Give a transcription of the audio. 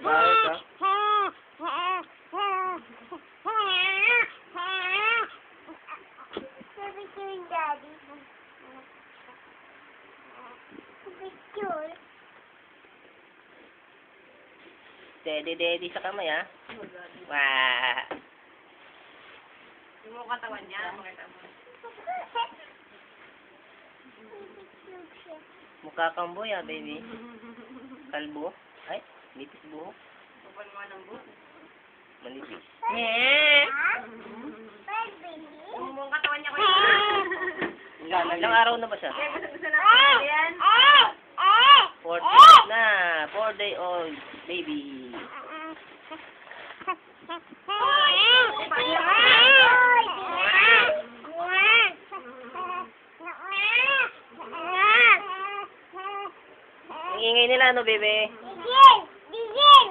ka? Picture, Daddy. Picture. Steady sa kamay, ha? Wah! Yung mga katawan niya, makita mo. Mukha kang boy, ha, baby? Kalbo? Ay, nipis buhok. Kapal mo ng buhok. Manipis. Yung mga katawan niya ko Ilang araw na ba siya? Kaya gusto natin yan. 4 na. 4-day-old baby. Ang ingay nila, no, bebe? Sige!